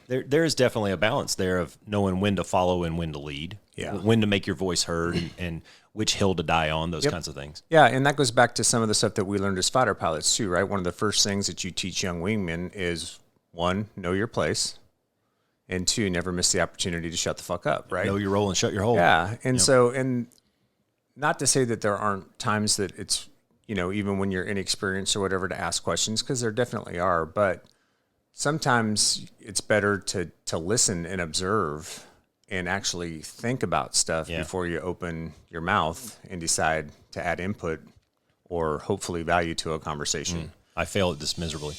There is definitely a balance there of knowing when to follow and when to lead, when to make your voice heard, and which hill to die on, those kinds of things. Yeah, and that goes back to some of the stuff that we learned as fighter pilots too, right? One of the first things that you teach young wingmen is, one, know your place, and two, never miss the opportunity to shut the fuck up, right? Know your role and shut your hole. Yeah, and so, and not to say that there aren't times that it's, even when you're inexperienced or whatever, to ask questions, because there definitely are, but sometimes it's better to listen and observe and actually think about stuff before you open your mouth and decide to add input or hopefully value to a conversation. I fail at this miserably.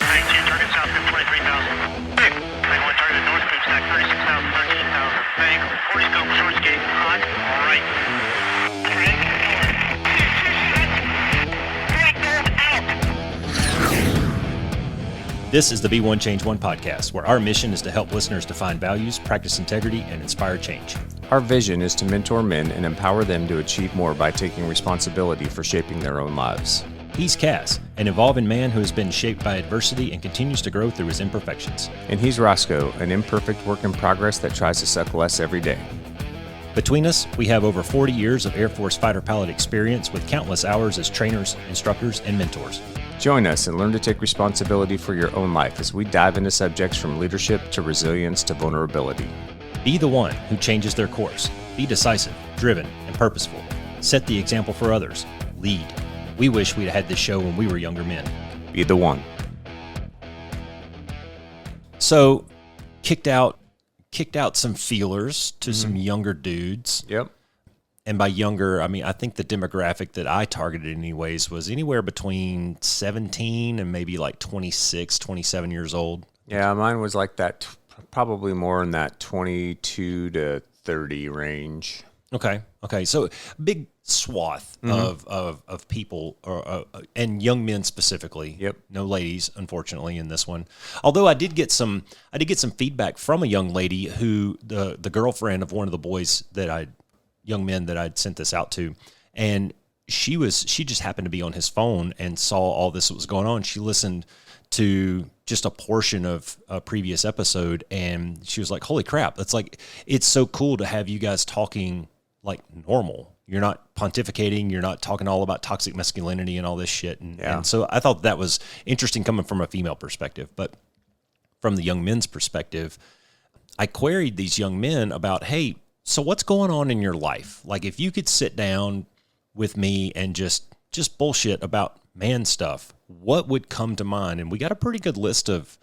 19, target south, 23,000. Big. 91, target north, move stack, 36,000, 13,000. Bang, 40 scope, short skate, hot, right. Break, This is the Be One Change One podcast, where our mission is to help listeners define values, practice integrity, and inspire change. Our vision is to mentor men and empower them to achieve more by taking responsibility for shaping their own lives. He's CAS, an evolving man who has been shaped by adversity and continues to grow through his imperfections. And he's Roscoe, an imperfect work in progress that tries to suck less every day. Between us, we have over 40 years of Air Force fighter pilot experience with countless hours as trainers, instructors, and mentors. Join us and learn to take responsibility for your own life as we dive into subjects from leadership to resilience to vulnerability. Be the one who changes their course. Be decisive, driven, and purposeful. Set the example for others. Lead. We wish we'd had this show when we were younger men. Be the one. So, kicked out some feelers to some younger dudes. Yep. And by younger, I mean, I think the demographic that I targeted anyways was anywhere between 17 and maybe like 26, 27 years old. Yeah, mine was like that, probably more in that 22 to 30 range. Okay. So big swath of people and young men specifically. Yep. No ladies, unfortunately, in this one. Although I did get some feedback from a young lady who the girlfriend of one of the young men that I'd sent this out to, and she just happened to be on his phone and saw all this that was going on. She listened to just a portion of a previous episode, and she was like, "Holy crap! It's so cool to have you guys talking like normal. You're not pontificating. You're not talking all about toxic masculinity and all this shit." And so I thought that was interesting coming from a female perspective, but from the young men's perspective, I queried these young men about, hey, so what's going on in your life? Like, if you could sit down with me and just bullshit about man stuff, what would come to mind? And we got a pretty good list of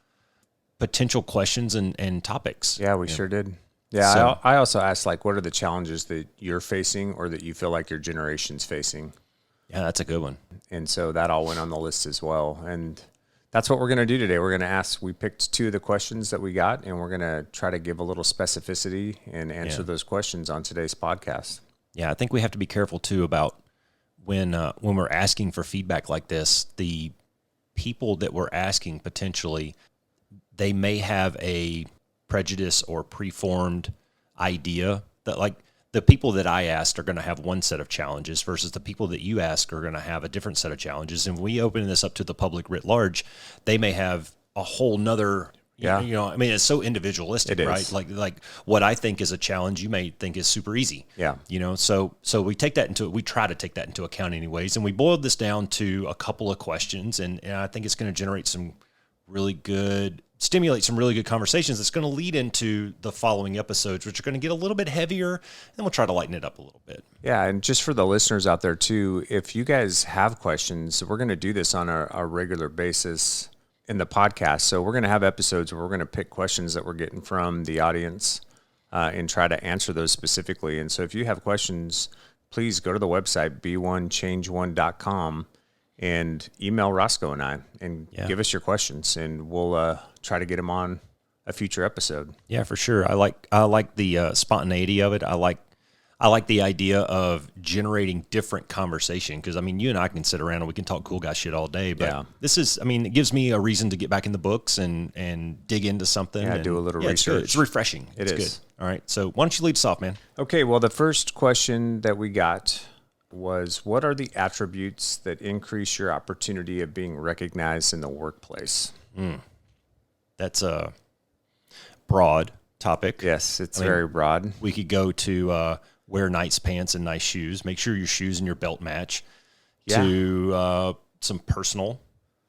potential questions and topics. Yeah, we sure did. Yeah, so, I also asked, like, what are the challenges that you're facing or that you feel like your generation's facing? Yeah, that's a good one. And so that all went on the list as well. And that's what we're going to do today. We're going to ask, we picked two of the questions that we got, and we're going to try to give a little specificity and answer those questions on today's podcast. Yeah, I think we have to be careful, too, about when we're asking for feedback like this, the people that we're asking potentially, they may have a prejudice or preformed idea that, like, the people that I asked are going to have one set of challenges versus the people that you ask are going to have a different set of challenges. And when we open this up to the public writ large, they may have a whole nother, I mean, it's so individualistic, right? Like what I think is a challenge, you may think is super easy. Yeah. So we try to take that into account anyways. And we boiled this down to a couple of questions, and I think it's going to generate stimulate some really good conversations that's going to lead into the following episodes, which are going to get a little bit heavier, and then we'll try to lighten it up a little bit. Yeah, and just for the listeners out there too, if you guys have questions, we're going to do this on a regular basis in the podcast. So we're going to have episodes where we're going to pick questions that we're getting from the audience and try to answer those specifically. And so if you have questions, please go to the website, be1change1.com, and email Roscoe and I and give us your questions, and we'll try to get them on a future episode. Yeah, for sure. I like the spontaneity of it. I like the idea of generating different conversation, because I mean, you and I can sit around and we can talk cool guy shit all day, but this is, I mean, it gives me a reason to get back in the books and dig into something. Yeah, and do a little research. It's refreshing. It's good. All right. So why don't you lead us off, man? Okay. Well, the first question that we got was, what are the attributes that increase your opportunity of being recognized in the workplace? That's broad topic. Yes, it's I mean, very broad. We could go to wear nice pants and nice shoes. Make sure your shoes and your belt match. Yeah. To some personal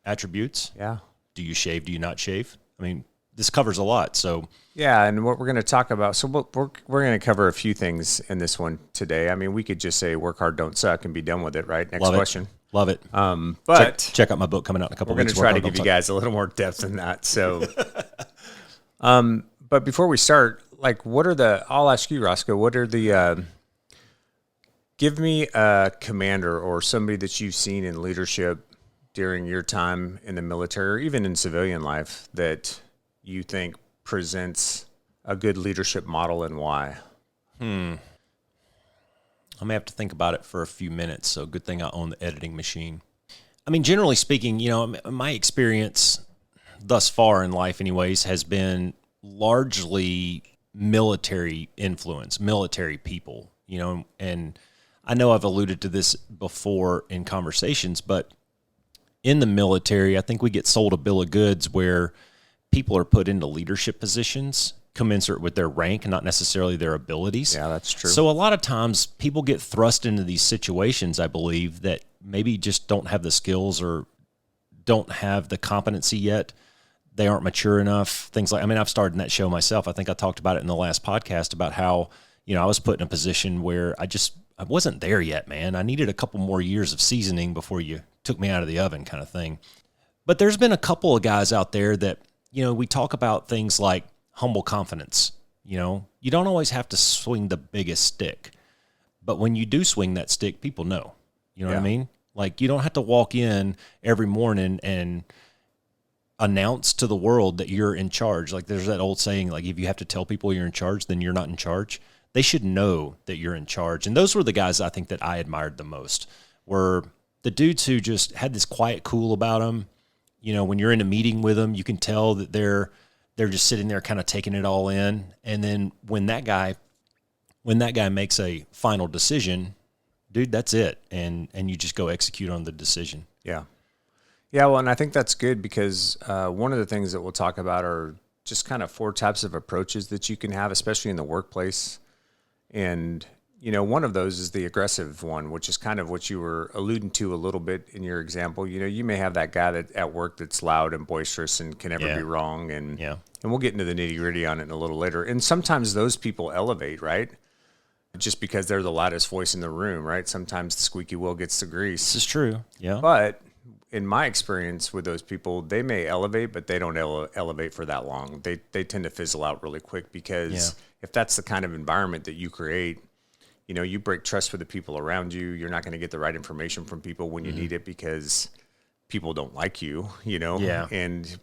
attributes. Yeah. Do you shave? Do you not shave? I mean, this covers a lot. So yeah, and what we're going to talk about. So we're going to cover a few things in this one today. I mean, we could just say work hard, don't suck, and be done with it, right? Next love question. It. Love it. But check out my book coming out in a couple we're of weeks. We're going to try to give you guys a little more depth than that. So, but before we start, like, I'll ask you, Roscoe, what are the, give me a commander or somebody that you've seen in leadership during your time in the military or even in civilian life that you think presents a good leadership model and why? I may have to think about it for a few minutes. So good thing I own the editing machine. I mean, generally speaking, my experience thus far in life anyways has been largely military influence, military people, and I know I've alluded to this before in conversations, but in the military, I think we get sold a bill of goods where people are put into leadership positions commensurate with their rank and not necessarily their abilities. Yeah, that's true. So a lot of times people get thrust into these situations, I believe, that maybe just don't have the skills or don't have the competency yet. They aren't mature enough. Things like, I've started in that show myself. I think I talked about it in the last podcast about how, I was put in a position where I wasn't there yet, man. I needed a couple more years of seasoning before you took me out of the oven kind of thing. But there's been a couple of guys out there that, we talk about things like humble confidence. You don't always have to swing the biggest stick, but when you do swing that stick, people know. You know what I mean? Like, you don't have to walk in every morning and announce to the world that you're in charge. Like, there's that old saying, like, if you have to tell people you're in charge, then you're not in charge. They should know that you're in charge. And those were the guys I think that I admired the most, were the dudes who just had this quiet cool about them. When you're in a meeting with them, you can tell that they're just sitting there kind of taking it all in. And then when that guy makes a final decision, dude, that's it. And you just go execute on the decision. Yeah. Yeah, well, and I think that's good because one of the things that we'll talk about are just kind of 4 types of approaches that you can have, especially in the workplace. And, one of those is the aggressive one, which is kind of what you were alluding to a little bit in your example. You may have that guy that at work that's loud and boisterous and can never be wrong. And we'll get into the nitty gritty on it in a little later. And sometimes those people elevate, right? Just because they're the loudest voice in the room, right? Sometimes the squeaky wheel gets the grease. This is true. Yeah. But in my experience with those people, they may elevate, but they don't elevate for that long. They tend to fizzle out really quick because if that's the kind of environment that you create, you break trust with the people around you. You're not going to get the right information from people when you need it because people don't like you, and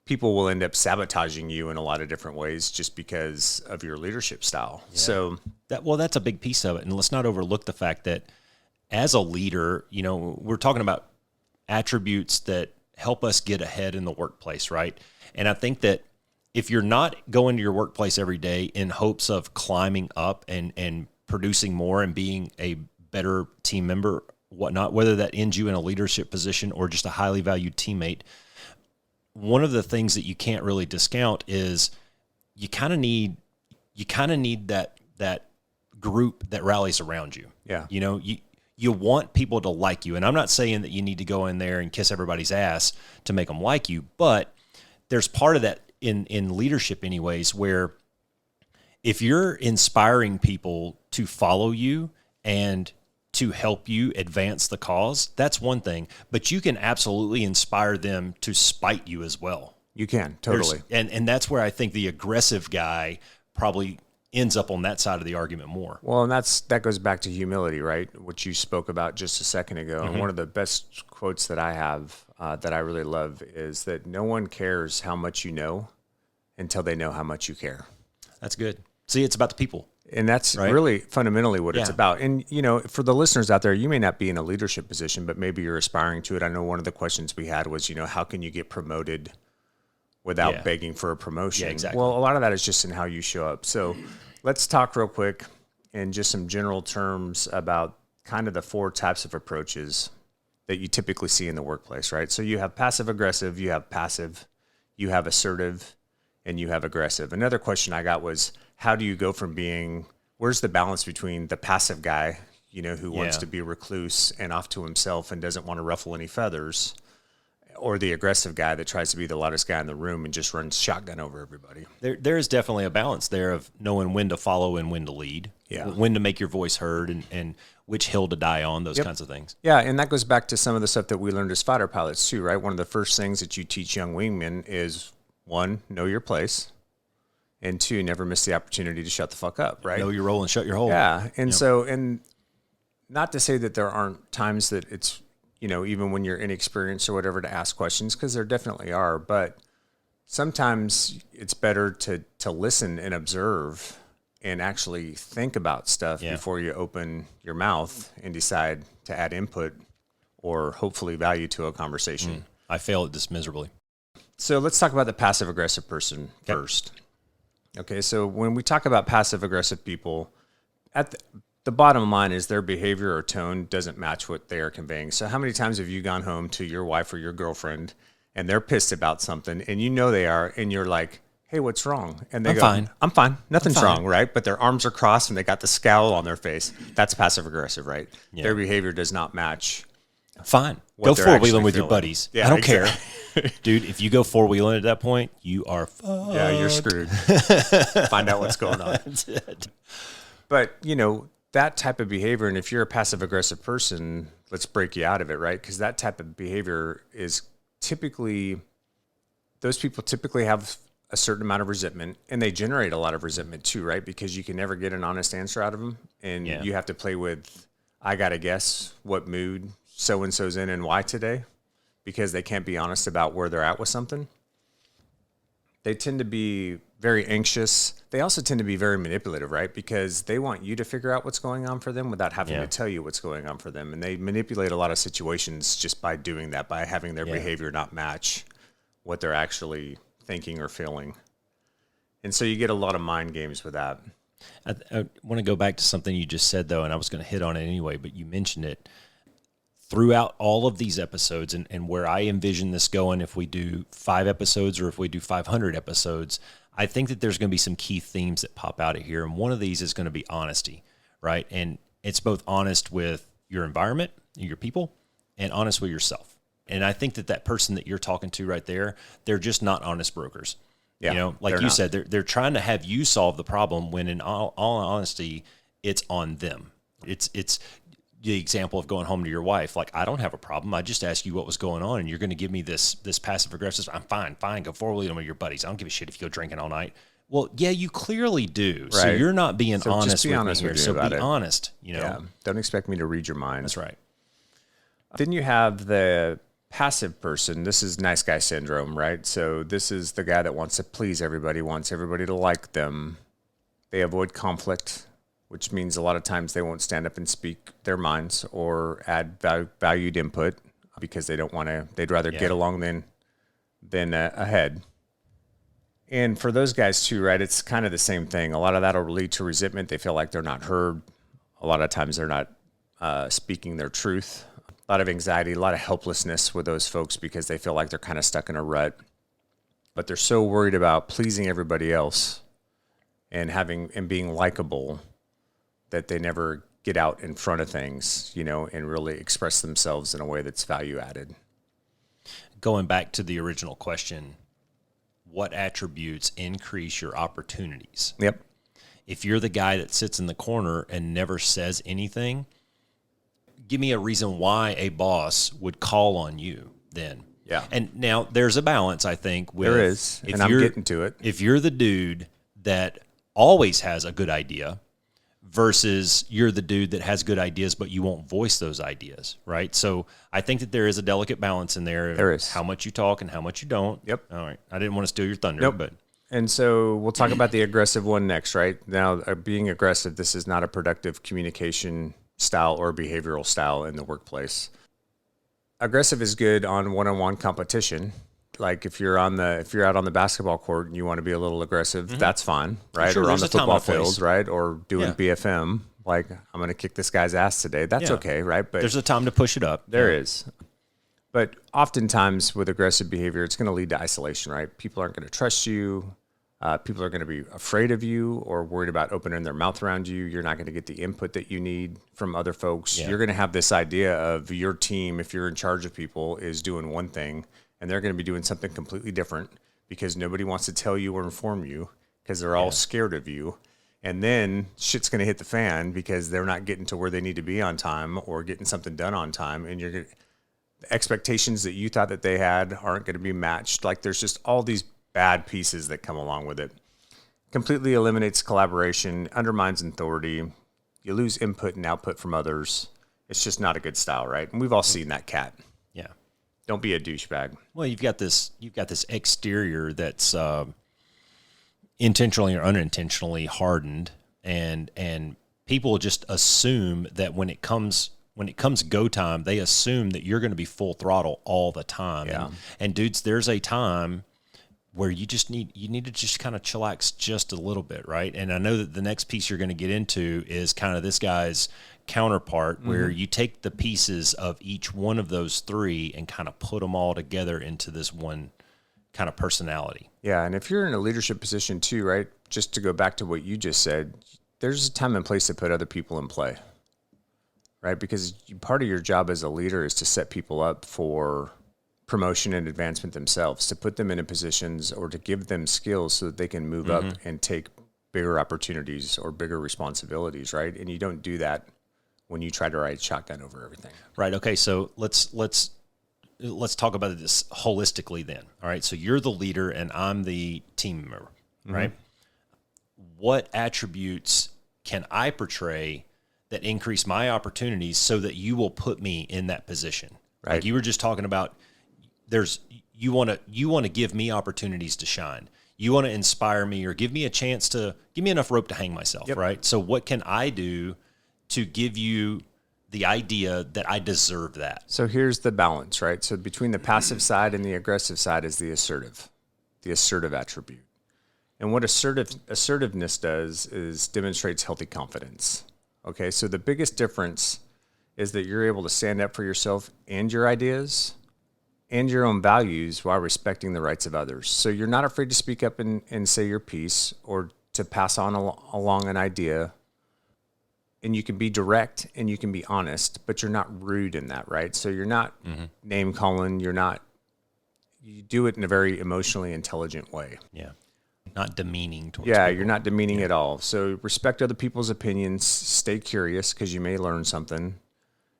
people will end up sabotaging you in a lot of different ways just because of your leadership style. Yeah. So that's a big piece of it. And let's not overlook the fact that as a leader, we're talking about attributes that help us get ahead in the workplace, right? And I think that if you're not going to your workplace every day in hopes of climbing up and producing more and being a better team member, whatnot, whether that ends you in a leadership position or just a highly valued teammate, one of the things that you can't really discount is you kind of need that group that rallies around you. Yeah. You want people to like you. And I'm not saying that you need to go in there and kiss everybody's ass to make them like you, but there's part of that in leadership anyways, where if you're inspiring people to follow you and to help you advance the cause, that's one thing, but you can absolutely inspire them to spite you as well. You can, totally. And that's where I think the aggressive guy probably ends up on that side of the argument more. Well, and that goes back to humility, right? Which you spoke about just a second ago. Mm-hmm. And one of the best quotes that I have that I really love is that no one cares how much you know until they know how much you care. That's good. See, it's about the people. And that's right? really fundamentally what it's about. And, for the listeners out there, you may not be in a leadership position, but maybe you're aspiring to it. I know one of the questions we had was, how can you get promoted without begging for a promotion? Yeah, exactly. Well, a lot of that is just in how you show up. So let's talk real quick in just some general terms about kind of the 4 types of approaches that you typically see in the workplace, right? So you have passive aggressive, you have passive, you have assertive, and you have aggressive. Another question I got was, how do you go from being, where's the balance between the passive guy, who wants to be recluse and off to himself and doesn't want to ruffle any feathers, or the aggressive guy that tries to be the loudest guy in the room and just runs shotgun over everybody? There is definitely a balance there of knowing when to follow and when to lead, when to make your voice heard, and which hill to die on, those kinds of things. Yeah, and that goes back to some of the stuff that we learned as fighter pilots too, right? One of the first things that you teach young wingmen is, 1, know your place, and 2, never miss the opportunity to shut the fuck up, right? Know your role and shut your hole. Yeah, and so, and not to say that there aren't times that it's, even when you're inexperienced or whatever, to ask questions, because there definitely are. But sometimes it's better to listen and observe and actually think about stuff before you open your mouth and decide to add input or hopefully value to a conversation. I fail at this miserably. So let's talk about the passive aggressive person first. Okay, so when we talk about passive aggressive people, at the bottom line is their behavior or tone doesn't match what they are conveying. So how many times have you gone home to your wife or your girlfriend and they're pissed about something and they are, and you're like, hey, what's wrong? And they go, fine. I'm fine. Nothing's wrong, right? But their arms are crossed and they got the scowl on their face. That's passive aggressive, right? Yeah. Their behavior does not match. Fine. Go four-wheeling with your buddies. Yeah, I don't care. Dude, if you go four-wheeling at that point, you are fucked. Yeah, you're screwed. Find out what's going on. That's it. But, that type of behavior, and if you're a passive-aggressive person, let's break you out of it, right? Because that type of behavior is typically, those people typically have a certain amount of resentment, and they generate a lot of resentment too, right? Because you can never get an honest answer out of them, and you have to play with, I got to guess what mood so-and-so's in and why today, because they can't be honest about where they're at with something. They tend to be very anxious. They also tend to be very manipulative, right? Because they want you to figure out what's going on for them without having to tell you what's going on for them. And they manipulate a lot of situations just by doing that, by having their behavior not match what they're actually thinking or feeling. And so you get a lot of mind games with that. I want to go back to something you just said, though, and I was going to hit on it anyway, but you mentioned it. Throughout all of these episodes, and where I envision this going, if we do 5 episodes or if we do 500 episodes, I think that there's going to be some key themes that pop out of here. And one of these is going to be honesty, right? And it's both honest with your environment, your people, and honest with yourself. And I think that person that you're talking to right there, they're just not honest brokers. Yeah, like you said, they're trying to have you solve the problem when in all honesty, it's on them. It's the example of going home to your wife. Like, I don't have a problem. I just asked you what was going on, and you're going to give me this passive aggressive. I'm fine. Go forward with your buddies. I don't give a shit if you go drinking all night. Well, yeah, you clearly do. Right. So you're not being honest with me here. So be honest. Yeah. Don't expect me to read your mind. That's right. Then you have the passive person. This is nice guy syndrome, right? So this is the guy that wants to please everybody, wants everybody to like them. They avoid conflict, which means a lot of times they won't stand up and speak their minds or add valued input because they don't want to. They'd rather get along than ahead. And for those guys too, right, it's kind of the same thing. A lot of that will lead to resentment. They feel like they're not heard. A lot of times they're not speaking their truth. A lot of anxiety, a lot of helplessness with those folks because they feel like they're kind of stuck in a rut. But they're so worried about pleasing everybody else and being likable that they never get out in front of things, and really express themselves in a way that's value added. Going back to the original question, what attributes increase your opportunities? Yep. If you're the guy that sits in the corner and never says anything, give me a reason why a boss would call on you then. Yeah. And now there's a balance, I think. With, there is, and I'm getting to it. If you're the dude that always has a good idea versus you're the dude that has good ideas, but you won't voice those ideas, right? So I think that there is a delicate balance in there. There is. How much you talk and how much you don't. Yep. All right. I didn't want to steal your thunder, but. And so we'll talk about the aggressive one next, right? Now, being aggressive, this is not a productive communication style or behavioral style in the workplace. Aggressive is good on one-on-one competition. Like if you're out on the basketball court and you want to be a little aggressive, that's fine, right? Sure, or on the football field, place. right? Or doing BFM, like I'm going to kick this guy's ass today. That's okay, right? But there's a time to push it up. There is. But oftentimes with aggressive behavior, it's going to lead to isolation, right? People aren't going to trust you. People are going to be afraid of you or worried about opening their mouth around you. You're not going to get the input that you need from other folks. Yeah. You're going to have this idea of your team, if you're in charge of people, is doing one thing, and they're going to be doing something completely different because nobody wants to tell you or inform you because they're all scared of you. And then shit's going to hit the fan because they're not getting to where they need to be on time or getting something done on time. And the expectations that you thought that they had aren't going to be matched. Like there's just all these bad pieces that come along with it. Completely eliminates collaboration, undermines authority. You lose input and output from others. It's just not a good style, right? And we've all seen that cat. Yeah. Don't be a douchebag. Well, you've got this exterior that's intentionally or unintentionally hardened, and people just assume that when it comes go time, they assume that you're going to be full throttle all the time. Yeah. And dudes, there's a time where you need to just kind of chillax just a little bit, right? And I know that the next piece you're going to get into is kind of this guy's counterpart, where you take the pieces of each one of those three and kind of put them all together into this one kind of personality. Yeah, and if you're in a leadership position too, right, just to go back to what you just said, there's a time and place to put other people in play, right? Because part of your job as a leader is to set people up for promotion and advancement themselves, to put them in positions or to give them skills so that they can move up and take bigger opportunities or bigger responsibilities, right? And you don't do that when you try to ride shotgun over everything. Right. Okay. So let's talk about this holistically then. All right. So you're the leader and I'm the team member, right? What attributes can I portray that increase my opportunities so that you will put me in that position? Right. Like you were just talking about, you want to give me opportunities to shine. You want to inspire me or give me a chance to give me enough rope to hang myself, right? So what can I do to give you the idea that I deserve that? So here's the balance, right? So between the passive side and the aggressive side is the assertive attribute. And what assertiveness does is demonstrates healthy confidence. Okay, so the biggest difference is that you're able to stand up for yourself and your ideas and your own values while respecting the rights of others. So you're not afraid to speak up and say your piece or to pass on along an idea. And you can be direct and you can be honest, but you're not rude in that, right? So you're not name calling. You do it in a very emotionally intelligent way. Yeah. Not demeaning towards Yeah, people. you're not demeaning at all. So respect other people's opinions, stay curious because you may learn something,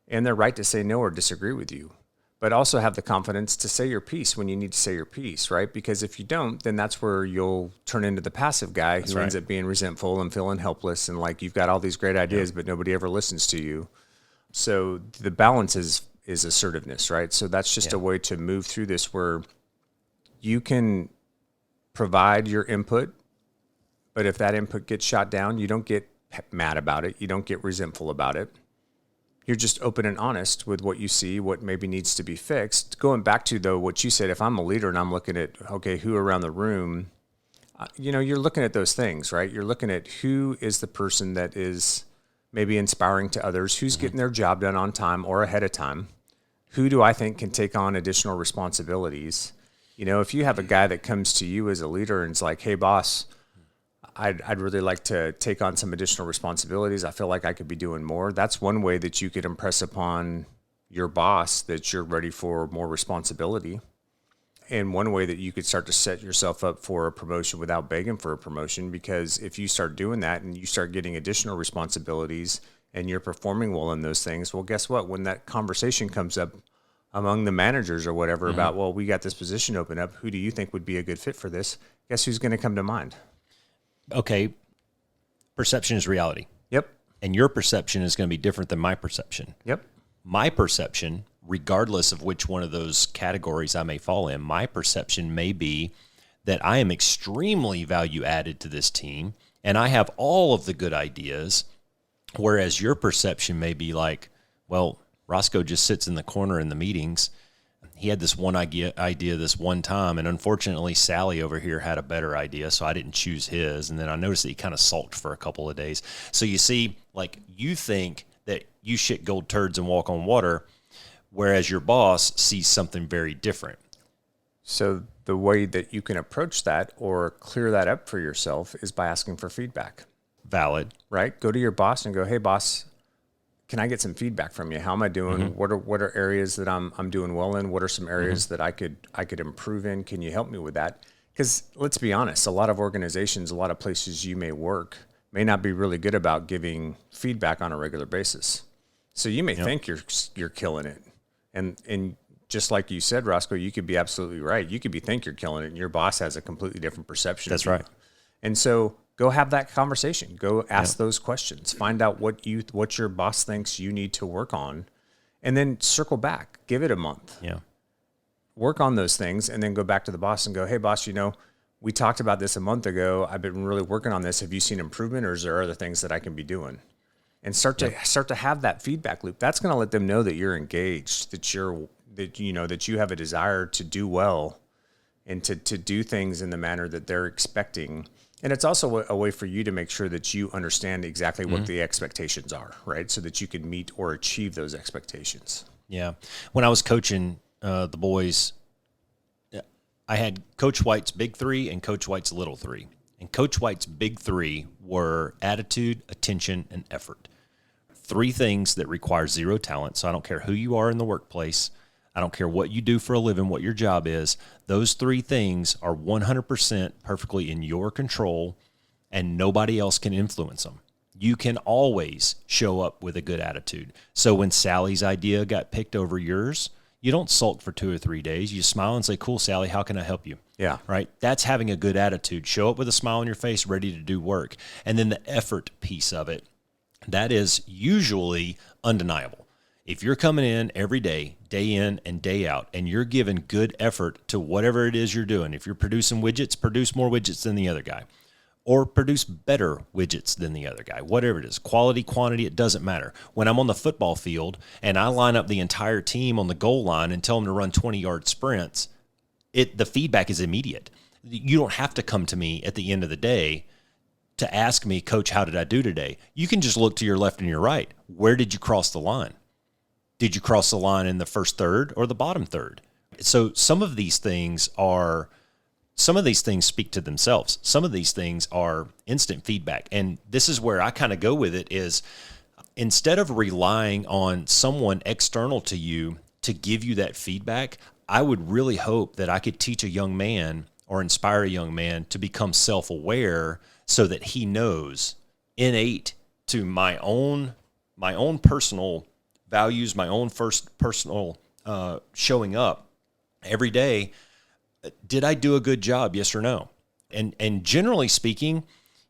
and they're right to say no or disagree with you. But also have the confidence to say your piece when you need to say your piece, right? Because if you don't, then that's where you'll turn into the passive guy who ends up being resentful and feeling helpless and like you've got all these great ideas, but nobody ever listens to you. So the balance is assertiveness, right? So that's just a way to move through this where you can provide your input, but if that input gets shot down, you don't get mad about it. You don't get resentful about it. You're just open and honest with what you see, what maybe needs to be fixed. Going back to, though, what you said, if I'm a leader and I'm looking at, okay, who around the room, you're looking at those things, right? You're looking at who is the person that is maybe inspiring to others, who's getting their job done on time or ahead of time. Who do I think can take on additional responsibilities? If you have a guy that comes to you as a leader and is like, hey, boss, I'd really like to take on some additional responsibilities. I feel like I could be doing more. That's one way that you could impress upon your boss that you're ready for more responsibility. And one way that you could start to set yourself up for a promotion without begging for a promotion, because if you start doing that and you start getting additional responsibilities and you're performing well in those things, well, guess what? When that conversation comes up among the managers or whatever about, well, we got this position open up, who do you think would be a good fit for this? Guess who's going to come to mind? Okay, perception is reality. Yep. And your perception is going to be different than my perception. Yep. My perception, regardless of which one of those categories I may fall in, my perception may be that I am extremely value added to this team and I have all of the good ideas, whereas your perception may be like, well, Roscoe just sits in the corner in the meetings. He had this one idea this one time, and unfortunately Sally over here had a better idea, so I didn't choose his. And then I noticed that he kind of sulked for a couple of days. So you see, like, you think that you shit gold turds and walk on water, whereas your boss sees something very different. So the way that you can approach that or clear that up for yourself is by asking for feedback. Valid. Right? Go to your boss and go, hey, boss, can I get some feedback from you? How am I doing? What are areas that I'm doing well in? What are some areas that I could improve in? Can you help me with that? Because let's be honest, a lot of organizations, a lot of places you may work may not be really good about giving feedback on a regular basis. So you may think you're killing it. And just like you said, Roscoe, you could be absolutely right. You could think you're killing it, and your boss has a completely different perception. That's right. And so go have that conversation. Go ask those questions. Find out what your boss thinks you need to work on, and then circle back. Give it a month. Yeah. Work on those things, and then go back to the boss and go, hey, boss, we talked about this a month ago. I've been really working on this. Have you seen improvement, or is there other things that I can be doing? And start to have that feedback loop. That's going to let them know that you're engaged, that you have a desire to do well and to do things in the manner that they're expecting. And it's also a way for you to make sure that you understand exactly what the expectations are, right? So that you can meet or achieve those expectations. Yeah. When I was coaching the boys, I had Coach White's big three and Coach White's little three. And Coach White's big three were attitude, attention, and effort. 3 things that require zero talent. So I don't care who you are in the workplace. I don't care what you do for a living, what your job is. Those 3 things are 100% perfectly in your control, and nobody else can influence them. You can always show up with a good attitude. So when Sally's idea got picked over yours, you don't sulk for 2 or 3 days. You smile and say, cool, Sally, how can I help you? Yeah. Right? That's having a good attitude. Show up with a smile on your face, ready to do work. And then the effort piece of it, that is usually undeniable. If you're coming in every day, day in and day out, and you're giving good effort to whatever it is you're doing, if you're producing widgets, produce more widgets than the other guy, or produce better widgets than the other guy, whatever it is, quality, quantity, it doesn't matter. When I'm on the football field and I line up the entire team on the goal line and tell them to run 20-yard sprints, the feedback is immediate. You don't have to come to me at the end of the day to ask me, Coach, how did I do today? You can just look to your left and your right. Where did you cross the line? Did you cross the line in the first third or the bottom third? So some of these things speak to themselves. Some of these things are instant feedback. And this is where I kind of go with it is instead of relying on someone external to you to give you that feedback, I would really hope that I could teach a young man or inspire a young man to become self-aware so that he knows innate to my own personal values, my own personal showing up every day. Did I do a good job? Yes or no? And generally speaking,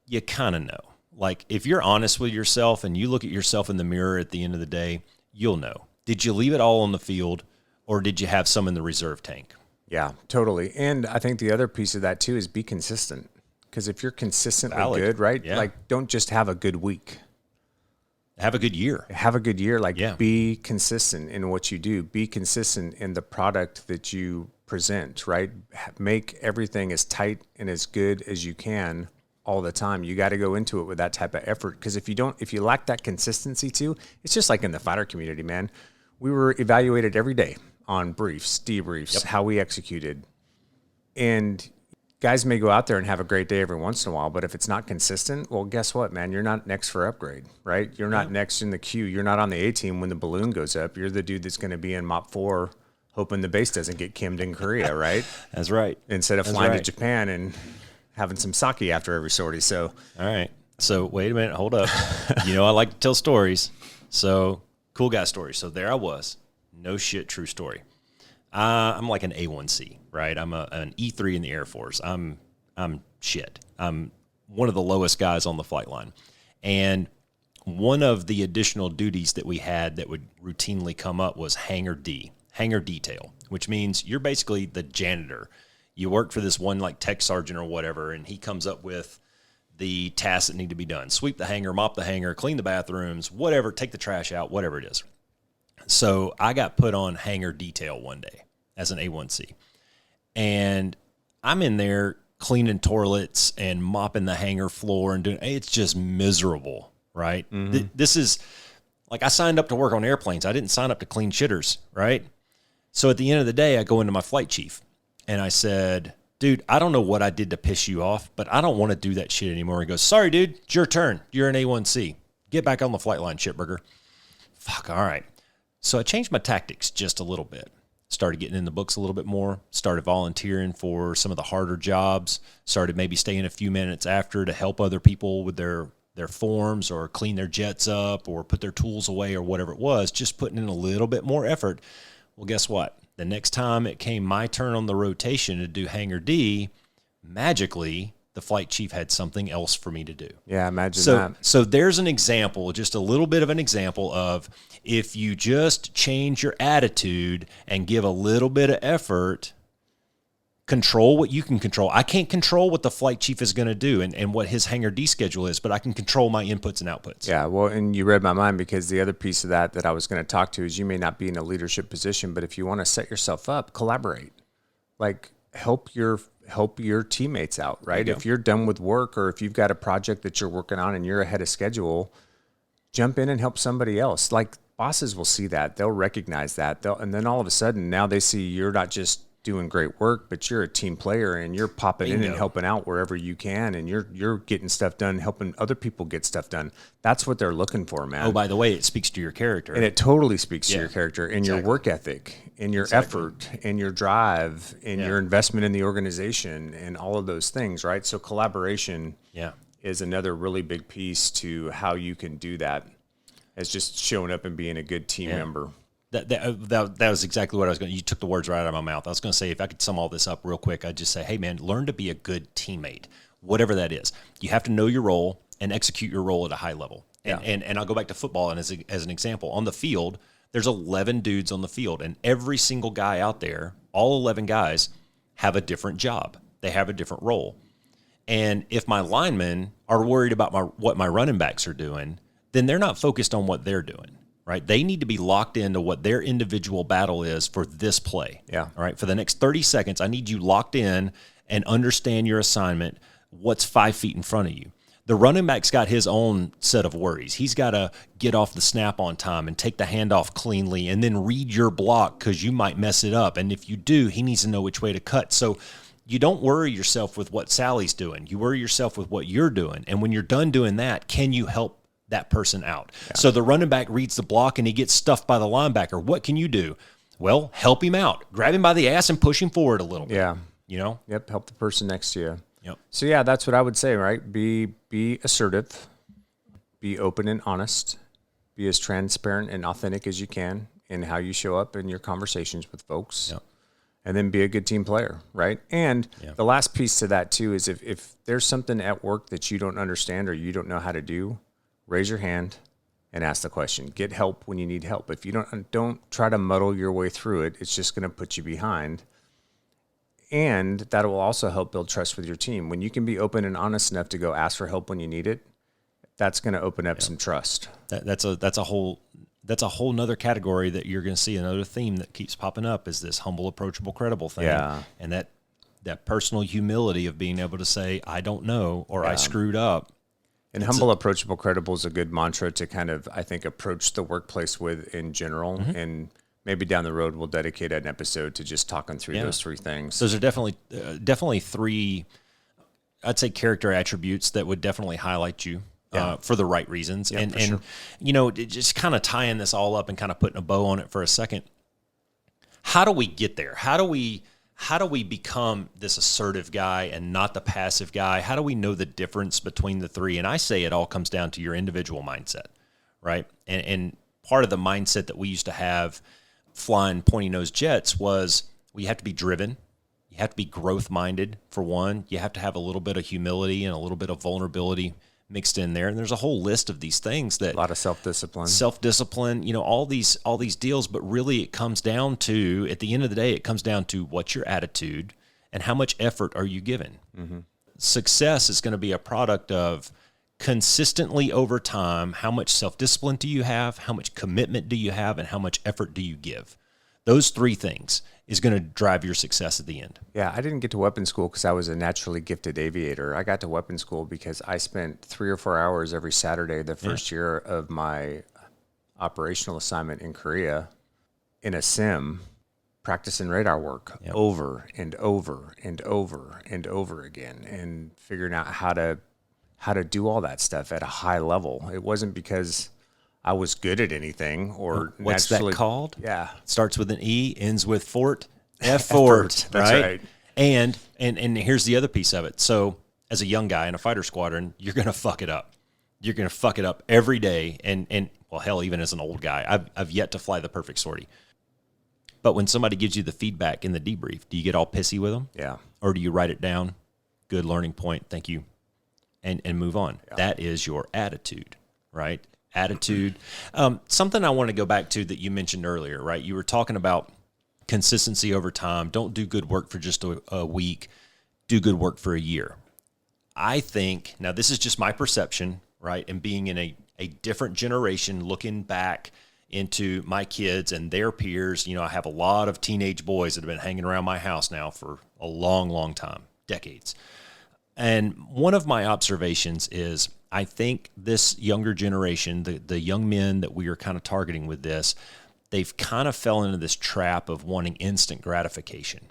you kind of know. Like if you're honest with yourself and you look at yourself in the mirror at the end of the day, you'll know. Did you leave it all on the field or did you have some in the reserve tank? Yeah, totally. And I think the other piece of that too is be consistent. Because if you're consistently good, right? Yeah. Like don't just have a good week. Have a good year. Have a good year. Like be consistent in what you do. Be consistent in the product that you present, right? Make everything as tight and as good as you can all the time. You got to go into it with that type of effort. Because if you lack that consistency too, it's just like in the fighter community, man. We were evaluated every day on briefs, debriefs, how we executed. And guys may go out there and have a great day every once in a while, but if it's not consistent, well, guess what, man? You're not next for upgrade, right? You're not next in the queue. You're not on the A team when the balloon goes up. You're the dude that's going to be in Mop 4 hoping the base doesn't get kimmed in Korea, right? That's right. Instead of flying to Japan and having some sake after every sortie. So, all right. So wait a minute. Hold up. I like to tell stories. So cool guy story. So there I was. No shit. True story. I'm like an A1C, right? I'm an E3 in the Air Force. I'm shit. I'm one of the lowest guys on the flight line. And one of the additional duties that we had that would routinely come up was hangar detail, which means you're basically the janitor. You work for this one like tech sergeant or whatever, and he comes up with the tasks that need to be done. Sweep the hangar, mop the hangar, clean the bathrooms, whatever, take the trash out, whatever it is. So I got put on hangar detail one day as an A1C. And I'm in there cleaning toilets and mopping the hangar floor and it's just miserable, right? Mm-hmm. This is like I signed up to work on airplanes. I didn't sign up to clean shitters, right? So at the end of the day, I go into my flight chief And I said, dude, I don't know what I did to piss you off, but I don't want to do that shit anymore. He goes, sorry, dude, it's your turn. You're an A1C. Get back on the flight line, shitburger. Fuck, all right. So I changed my tactics just a little bit. Started getting in the books a little bit more. Started volunteering for some of the harder jobs. Started maybe staying a few minutes after to help other people with their forms or clean their jets up or put their tools away or whatever it was. Just putting in a little bit more effort. Well, guess what? The next time it came my turn on the rotation to do Hangar D, magically, the flight chief had something else for me to do. Yeah, imagine that. So there's an example, just a little bit of an example of if you just change your attitude and give a little bit of effort, control what you can control. I can't control what the flight chief is going to do and what his Hangar D schedule is, but I can control my inputs and outputs. Yeah, well, and you read my mind, because the other piece of that I was going to talk to is you may not be in a leadership position, but if you want to set yourself up, collaborate. Like help your teammates out, right? If you're done with work or if you've got a project that you're working on and you're ahead of schedule, jump in and help somebody else. Like bosses will see that. They'll recognize that. And then all of a sudden now they see you're not just doing great work, but you're a team player and you're popping in and helping out wherever you can, and you're getting stuff done, helping other people get stuff done. That's what they're looking for, man. Oh, by the way, it speaks to your character. And it totally speaks to your character and your work ethic and your effort and your drive and your investment in the organization and all of those things, right? So collaboration is another really big piece to how you can do that, as just showing up and being a good team member. That was exactly what I was going to. You took the words right out of my mouth. I was going to say, if I could sum all this up real quick, I'd just say, hey, man, learn to be a good teammate, whatever that is. You have to know your role and execute your role at a high level. And I'll go back to football and as an example. On the field, there's 11 dudes on the field, and every single guy out there, all 11 guys, have a different job. They have a different role. And if my linemen are worried about what my running backs are doing, then they're not focused on what they're doing. Right? They need to be locked into what their individual battle is for this play. Yeah. All right. For the next 30 seconds, I need you locked in and understand your assignment, what's 5 feet in front of you. The running back's got his own set of worries. He's got to get off the snap on time and take the handoff cleanly and then read your block because you might mess it up. And if you do, he needs to know which way to cut. So you don't worry yourself with what Sally's doing. You worry yourself with what you're doing. And when you're done doing that, can you help that person out? So the running back reads the block and he gets stuffed by the linebacker. What can you do? Well, help him out. Grab him by the ass and push him forward a little bit. Yeah. You know? Yep. Help the person next to you. Yep. So yeah, that's what I would say, right? Be assertive, be open and honest, be as transparent and authentic as you can in how you show up in your conversations with folks. Yep. And then be a good team player, right? And the last piece to that too is if there's something at work that you don't understand or you don't know how to do, raise your hand and ask the question. Get help when you need help. If you don't try to muddle your way through it, it's just going to put you behind. And that will also help build trust with your team. When you can be open and honest enough to go ask for help when you need it, that's going to open up some trust. That's a whole nother category that you're going to see. Another theme that keeps popping up is this humble, approachable, credible thing. Yeah. And that personal humility of being able to say, I don't know, or I screwed up. And humble, approachable, credible is a good mantra to kind of, I think, approach the workplace with in general. Mm-hmm. And maybe down the road, we'll dedicate an episode to just talking through those three things. Those are definitely three, I'd say, character attributes that would definitely highlight you for the right reasons. Yeah, and sure. You know, just kind of tying this all up and kind of putting a bow on it for a second. How do we get there? How do we become this assertive guy and not the passive guy? How do we know the difference between the three? And I say it all comes down to your individual mindset, right? And part of the mindset that we used to have flying pointy-nose jets was you have to be driven. You have to be growth-minded, for one. You have to have a little bit of humility and a little bit of vulnerability mixed in there. And there's a whole list of these things that... A lot of self-discipline. Self-discipline, you know, all these deals. But really it comes down to, at the end of the day, it comes down to what's your attitude and how much effort are you giving. Mm-hmm. Success is going to be a product of consistently over time, how much self-discipline do you have, how much commitment do you have, and how much effort do you give. Those three things is going to drive your success at the end. Yeah, I didn't get to weapons school because I was a naturally gifted aviator. I got to weapons school because I spent 3 or 4 hours every Saturday the first year of my operational assignment in Korea in a sim practicing radar work over and over and over and over again, and figuring out how to do all that stuff at a high level. It wasn't because I was good at anything or what's naturally, that called? Yeah. Starts with an E, ends with fort. Effort, That's right. And here's the other piece of it. So as a young guy in a fighter squadron, you're going to fuck it up. You're going to fuck it up every day. And well, hell, even as an old guy, I've yet to fly the perfect sortie. But when somebody gives you the feedback in the debrief, do you get all pissy with them? Yeah. Or do you write it down? Good learning point. Thank you. And move on. Yeah. That is your attitude, right? Attitude. Something I want to go back to that you mentioned earlier, right? You were talking about consistency over time. Don't do good work for just a week. Do good work for a year. I think, now this is just my perception, right? And being in a different generation, looking back into my kids and their peers. I have a lot of teenage boys that have been hanging around my house now for a long, long time, decades. And one of my observations is I think this younger generation, the young men that we are kind of targeting with this, they've kind of fell into this trap of wanting instant gratification.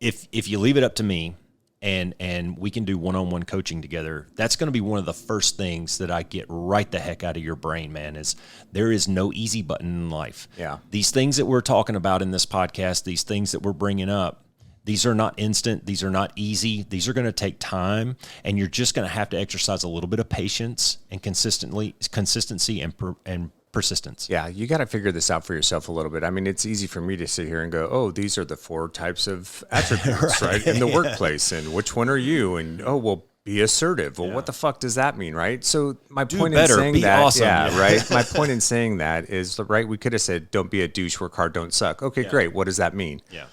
If you leave it up to me, and we can do one-on-one coaching together, that's going to be one of the first things that I get right the heck out of your brain, man, is there is no easy button in life. Yeah. These things that we're talking about in this podcast, these things that we're bringing up, these are not instant. These are not easy. These are going to take time, and you're just going to have to exercise a little bit of patience and consistency and persistence. Yeah, you got to figure this out for yourself a little bit. I mean, it's easy for me to sit here and go, oh, these are the 4 types of attributes, right, in the workplace, and which one are you? And, oh, well, be assertive. Well, what the fuck does that mean, right? So my point in saying that, awesome. Right? My point in saying that is, right, we could have said, don't be a douche, work hard, don't suck. Okay, great. What does that mean? Yeah.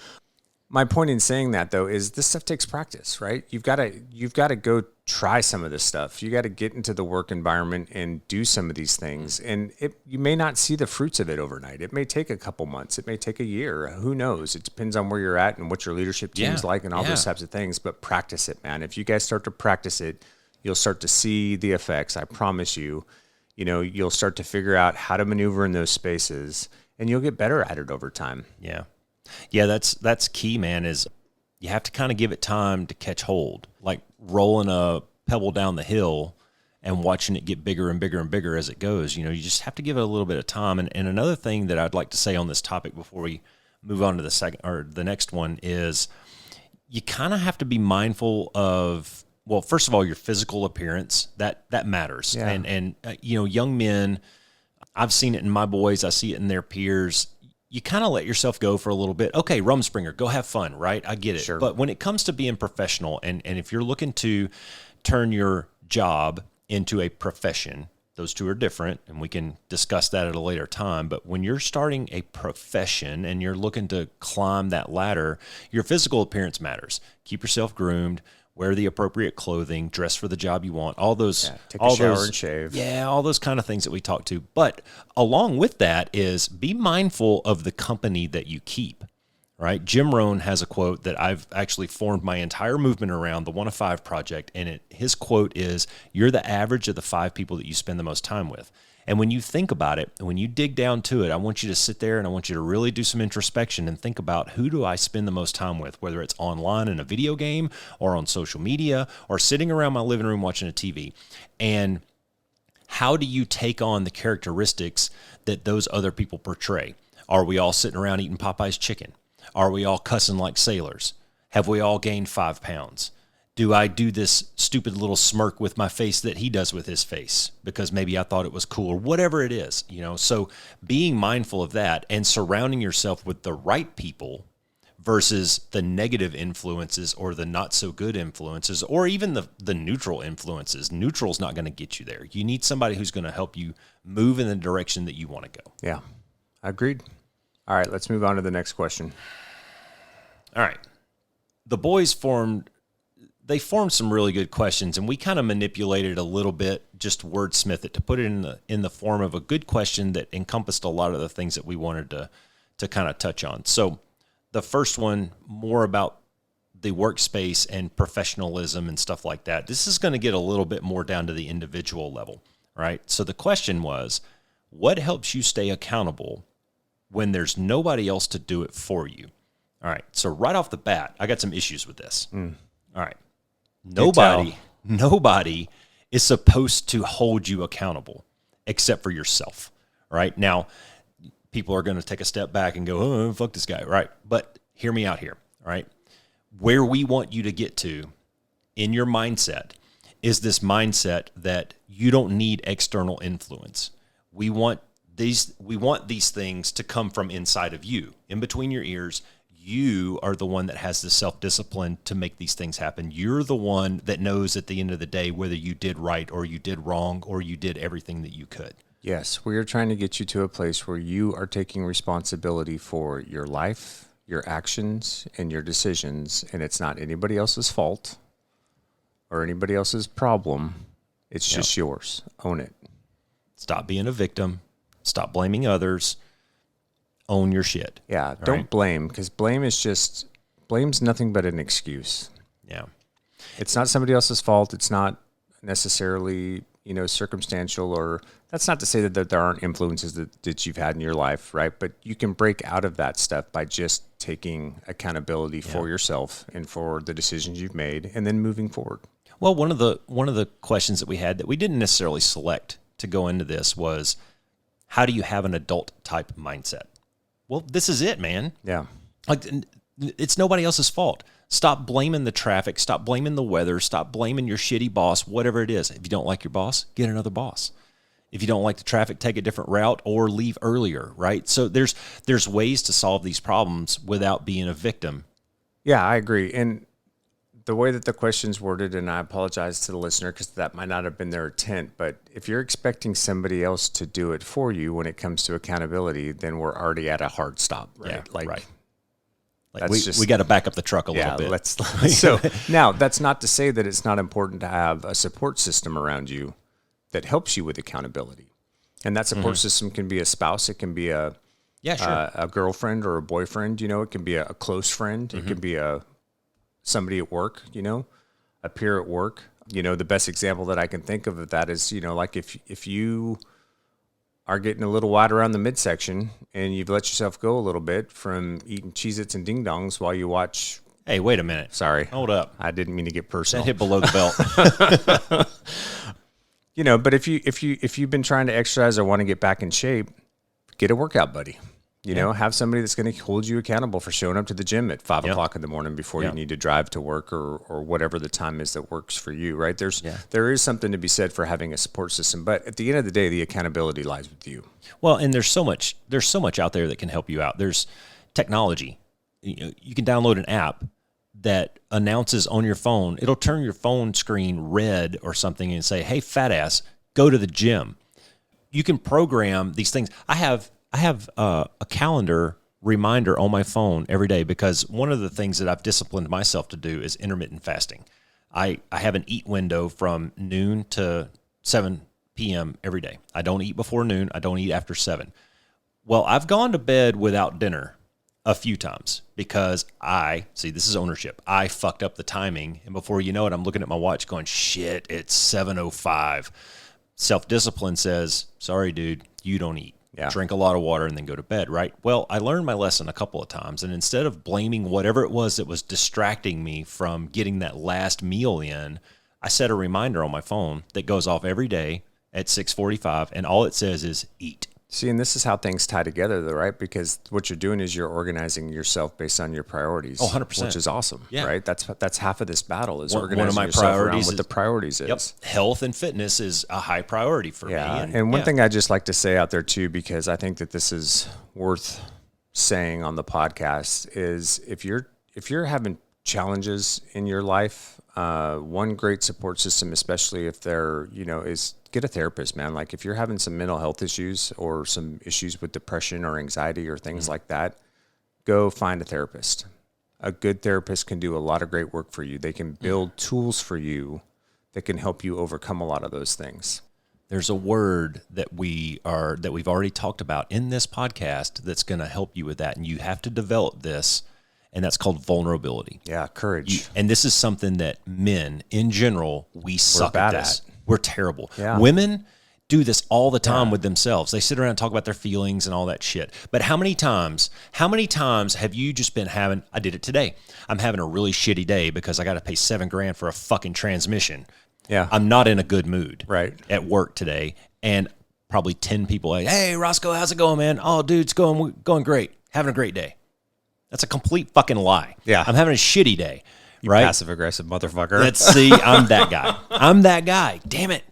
My point in saying that, though, is this stuff takes practice, right? You've got to go try some of this stuff. You got to get into the work environment and do some of these things. And you may not see the fruits of it overnight. It may take a couple months. It may take a year. Who knows? It depends on where you're at and what your leadership team's like and all those types of things. But practice it, man. If you guys start to practice it, you'll start to see the effects. I promise you. You'll start to figure out how to maneuver in those spaces, and you'll get better at it over time. Yeah. Yeah, that's key, man, is you have to kind of give it time to catch hold, like rolling a pebble down the hill and watching it get bigger and bigger and bigger as it goes. You just have to give it a little bit of time. And another thing that I'd like to say on this topic before we move on to the second or the next one is you kind of have to be mindful of, well, first of all, your physical appearance. That matters. Yeah. And young men, I've seen it in my boys, I see it in their peers. You kind of let yourself go for a little bit. Okay, Rumspringer, go have fun, right? I get it. Sure. But when it comes to being professional, and if you're looking to turn your job into a profession, those two are different, and we can discuss that at a later time. But when you're starting a profession and you're looking to climb that ladder, your physical appearance matters. Keep yourself groomed. Wear the appropriate clothing, dress for the job you want, all those. Take a shower and shave. Yeah, all those kind of things that we talk to. But along with that is be mindful of the company that you keep, right? Jim Rohn has a quote that I've actually formed my entire movement around, the 1 of 5 project, and his quote is, you're the average of the 5 people that you spend the most time with. And when you think about it, when you dig down to it, I want you to sit there and I want you to really do some introspection and think about, who do I spend the most time with, whether it's online in a video game or on social media or sitting around my living room watching a TV. And how do you take on the characteristics that those other people portray? Are we all sitting around eating Popeye's chicken? Are we all cussing like sailors? Have we all gained 5 pounds? Do I do this stupid little smirk with my face that he does with his face because maybe I thought it was cool, or whatever it is, So being mindful of that and surrounding yourself with the right people versus the negative influences or the not so good influences, or even the neutral influences. Neutral's not going to get you there. You need somebody who's going to help you move in the direction that you want to go. Yeah, agreed. All right, let's move on to the next question. All right. The boys formed some really good questions, and we kind of manipulated a little bit, just wordsmith it to put it in the form of a good question that encompassed a lot of the things that we wanted to kind of touch on. So the first one, more about the workspace and professionalism and stuff like that. This is going to get a little bit more down to the individual level, right? So the question was, what helps you stay accountable when there's nobody else to do it for you. All right. So right off the bat, I got some issues with this. All right. Nobody is supposed to hold you accountable except for yourself. Right now, people are going to take a step back and go, oh, fuck this guy. Right. But hear me out here. All right. Where we want you to get to in your mindset is this mindset that you don't need external influence. We want these things to come from inside of you, in between your ears. You are the one that has the self-discipline to make these things happen. You're the one that knows at the end of the day whether you did right or you did wrong or you did everything that you could. Yes, we are trying to get you to a place where you are taking responsibility for your life, your actions, and your decisions, and it's not anybody else's fault or anybody else's problem. It's just yours. Own it. Stop being a victim. Stop blaming others. Own your shit. Yeah, don't blame, because blame's nothing but an excuse. Yeah. It's not somebody else's fault. It's not necessarily, circumstantial, or that's not to say that there aren't influences that you've had in your life, right? But you can break out of that stuff by just taking accountability for yourself and for the decisions you've made, and then moving forward. Well, one of the questions that we had that we didn't necessarily select to go into this was, how do you have an adult type mindset? Well, this is it, man. Yeah. Like, it's nobody else's fault. Stop blaming the traffic. Stop blaming the weather. Stop blaming your shitty boss, whatever it is. If you don't like your boss, get another boss. If you don't like the traffic, take a different route or leave earlier, right? So there's ways to solve these problems without being a victim. Yeah, I agree. And the way that the question's worded, and I apologize to the listener because that might not have been their intent, but if you're expecting somebody else to do it for you when it comes to accountability, then we're already at a hard stop, right? Yeah, right. Like we got to back up the truck a little bit. So now, that's not to say that it's not important to have a support system around you that helps you with accountability. And that support system can be a spouse. It can be a girlfriend or a boyfriend. It can be a close friend. It can be somebody at work, a peer at work. The best example that I can think of that is, like if you are getting a little wide around the midsection and you've let yourself go a little bit from eating Cheez-Its and Ding Dongs while you watch. Hey, wait a minute. Sorry. Hold up. I didn't mean to get personal. That hit below the belt. But if you've been trying to exercise or want to get back in shape, get a workout buddy. Have somebody that's going to hold you accountable for showing up to the gym at 5 o'clock in the morning before you need to drive to work or whatever the time is that works for you, right? There is something to be said for having a support system, but at the end of the day, the accountability lies with you. Well, and there's so much out there that can help you out. There's technology. You can download an app that announces on your phone. It'll turn your phone screen red or something and say, "Hey, fat ass, go to the gym." You can program these things. I have a calendar reminder on my phone every day because one of the things that I've disciplined myself to do is intermittent fasting. I have an eat window from noon to 7 p.m. every day. I don't eat before noon. I don't eat after 7. Well, I've gone to bed without dinner a few times because this is ownership. I fucked up the timing, and before you know it, I'm looking at my watch going, shit, it's 7:05. Self-discipline says, sorry, dude, you don't eat. Yeah. Drink a lot of water and then go to bed, right? Well, I learned my lesson a couple of times, and instead of blaming whatever it was that was distracting me from getting that last meal in, I set a reminder on my phone that goes off every day at 6:45, and all it says is eat. See, and this is how things tie together, though, right? Because what you're doing is you're organizing yourself based on your priorities. Oh, 100%. Which is awesome, right? That's half of this battle is organizing one of my yourself priorities around what the priorities is. Yep. Health and fitness is a high priority for me. And one thing I just like to say out there, too, because I think that this is worth saying on the podcast, is if you're having challenges in your life, one great support system, especially if they're, is get a therapist, man. Like if you're having some mental health issues or some issues with depression or anxiety or things like that, go find a therapist. A good therapist can do a lot of great work for you. They can build tools for you that can help you overcome a lot of those things. There's a word that we've already talked about in this podcast that's going to help you with that, and you have to develop this. And that's called vulnerability. Yeah, courage. And this is something that men, in general, we suck at this. We're terrible. Yeah. Women, do this all the time with themselves. They sit around and talk about their feelings and all that shit. But how many times have you just been having, I did it today. I'm having a really shitty day because I got to pay $7,000 for a fucking transmission. Yeah. I'm not in a good mood Right. at work today. And probably 10 people, like, hey, Roscoe, how's it going, man? Oh, dude, it's going great. Having a great day. That's a complete fucking lie. Yeah. I'm having a shitty day, right? Passive-aggressive motherfucker. Let's see. I'm that guy. Damn it.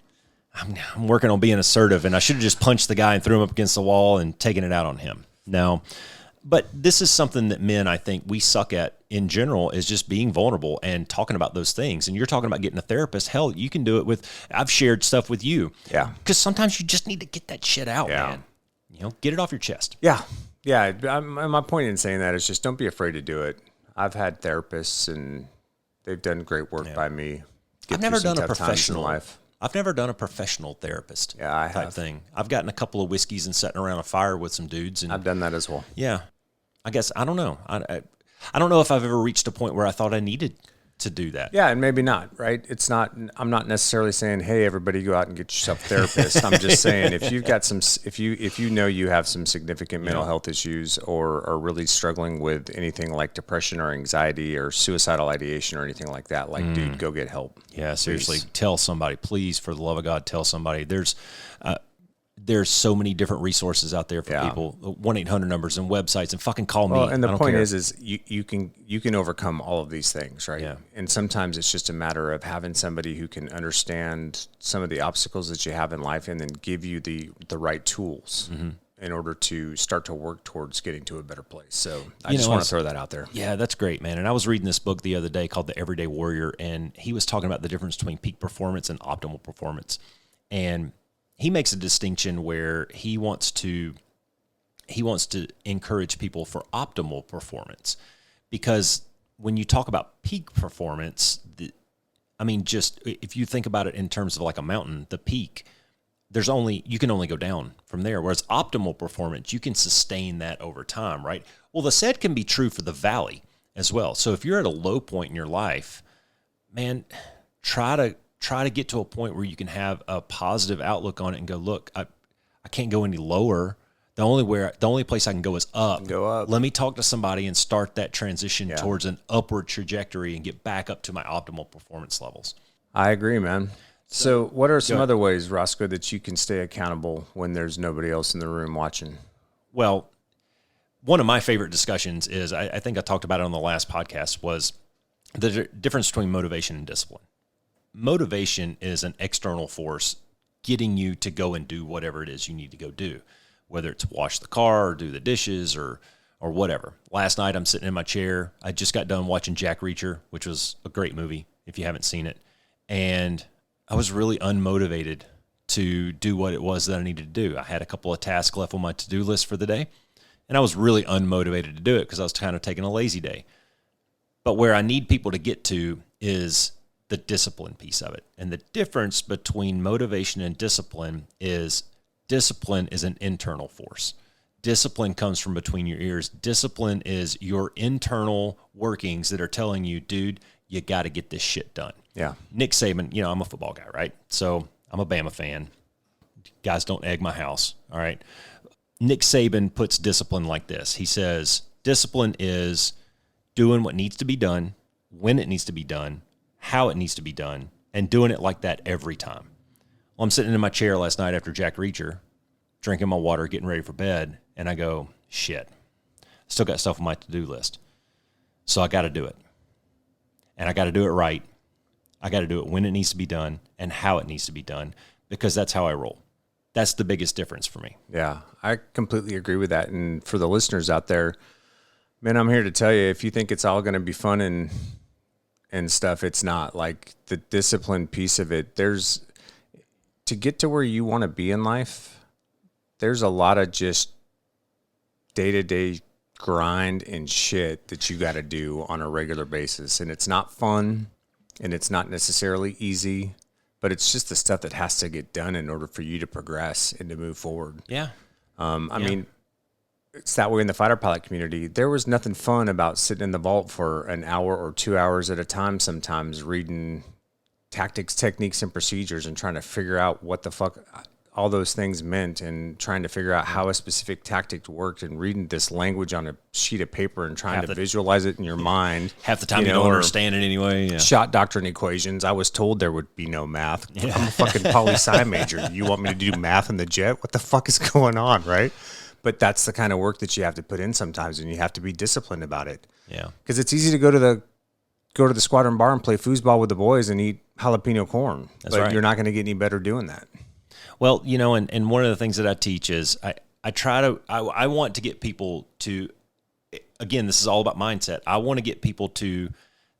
I'm working on being assertive, and I should have just punched the guy and threw him up against the wall and taken it out on him. No. But this is something that men, I think, we suck at in general, is just being vulnerable and talking about those things. And you're talking about getting a therapist. Hell, you can do it with, I've shared stuff with you. Yeah. Because sometimes you just need to get that shit out, man. You know, get it off your chest. Yeah. Yeah. My point in saying that is just don't be afraid to do it. I've had therapists, and they've done great work by me. I've never done a professional life. I've never done a professional therapist type thing. I've gotten a couple of whiskeys and sitting around a fire with some dudes. And I've done that as well. Yeah. I guess, I don't know. I don't know if I've ever reached a point where I thought I needed to do that. Yeah, and maybe not, right? It's not, I'm not necessarily saying, hey, everybody go out and get yourself a therapist. I'm just saying if you've got some, if you know you have some significant mental health issues or are really struggling with anything like depression or anxiety or suicidal ideation or anything like that, like, dude, go get help. Yeah, seriously. Tell somebody, please, for the love of God, tell somebody. There's so many different resources out there for people, 1-800 numbers and websites, and fucking call me. And the point is you can overcome all of these things, right? Yeah. And sometimes it's just a matter of having somebody who can understand some of the obstacles that you have in life and then give you the right tools in order to start to work towards getting to a better place. So I just want to throw that out there. Yeah, that's great, man. And I was reading this book the other day called The Everyday Warrior, and he was talking about the difference between peak performance and optimal performance. And he makes a distinction where he wants to encourage people for optimal performance, because when you talk about peak performance, just if you think about it in terms of like a mountain, the peak, you can only go down from there. Whereas optimal performance, you can sustain that over time, right? Well, the said can be true for the valley as well. So if you're at a low point in your life, man, try to get to a point where you can have a positive outlook on it and go, look, I can't go any lower. The only place I can go is up. Go up. Let me talk to somebody and start that transition towards an upward trajectory and get back up to my optimal performance levels. I agree, man. So what are some other ways, Roscoe, that you can stay accountable when there's nobody else in the room watching? Well, one of my favorite discussions is, I think I talked about it on the last podcast, was the difference between motivation and discipline. Motivation is an external force getting you to go and do whatever it is you need to go do, whether it's wash the car or do the dishes or whatever. Last night I'm sitting in my chair. I just got done watching Jack Reacher, which was a great movie if you haven't seen it. And I was really unmotivated to do what it was that I needed to do. I had a couple of tasks left on my to-do list for the day, and I was really unmotivated to do it because I was kind of taking a lazy day. But where I need people to get to is the discipline piece of it. And the difference between motivation and discipline is an internal force. Discipline comes from between your ears. Discipline is your internal workings that are telling you, dude, you got to get this shit done. Yeah. Nick Saban, I'm a football guy, right? So I'm a Bama fan. Guys, don't egg my house, all right? Nick Saban puts discipline like this. He says, discipline is doing what needs to be done, when it needs to be done, how it needs to be done, and doing it like that every time. Well, I'm sitting in my chair last night after Jack Reacher, drinking my water, getting ready for bed, and I go, shit, still got stuff on my to-do list. So I got to do it. And I got to do it right. I got to do it when it needs to be done and how it needs to be done, because that's how I roll. That's the biggest difference for me. Yeah, I completely agree with that. And for the listeners out there, man, I'm here to tell you, if you think it's all going to be fun and stuff, it's not. Like, the discipline piece of it, to get to where you want to be in life, there's a lot of just day-to-day grind and shit that you got to do on a regular basis. And it's not fun, and it's not necessarily easy, but it's just the stuff that has to get done in order for you to progress and to move forward. Yeah. I mean, it's that way in the fighter pilot community. There was nothing fun about sitting in the vault for an hour or 2 hours at a time, sometimes reading tactics, techniques, and procedures and trying to figure out what the fuck. all those things meant and trying to figure out how a specific tactic worked and reading this language on a sheet of paper and trying to visualize it in your mind. Half the time you don't understand it anyway. Yeah. Shot doctrine equations. I was told there would be no math. Yeah. I'm a fucking poli-sci major. You want me to do math in the jet? What the fuck is going on, right? But that's the kind of work that you have to put in sometimes, and you have to be disciplined about it. Yeah. Because it's easy to go to the squadron bar and play foosball with the boys and eat jalapeno corn. That's right. You're not going to get any better doing that. Well, you know, and one of the things that I teach is I want to get people to, again, this is all about mindset. I want to get people to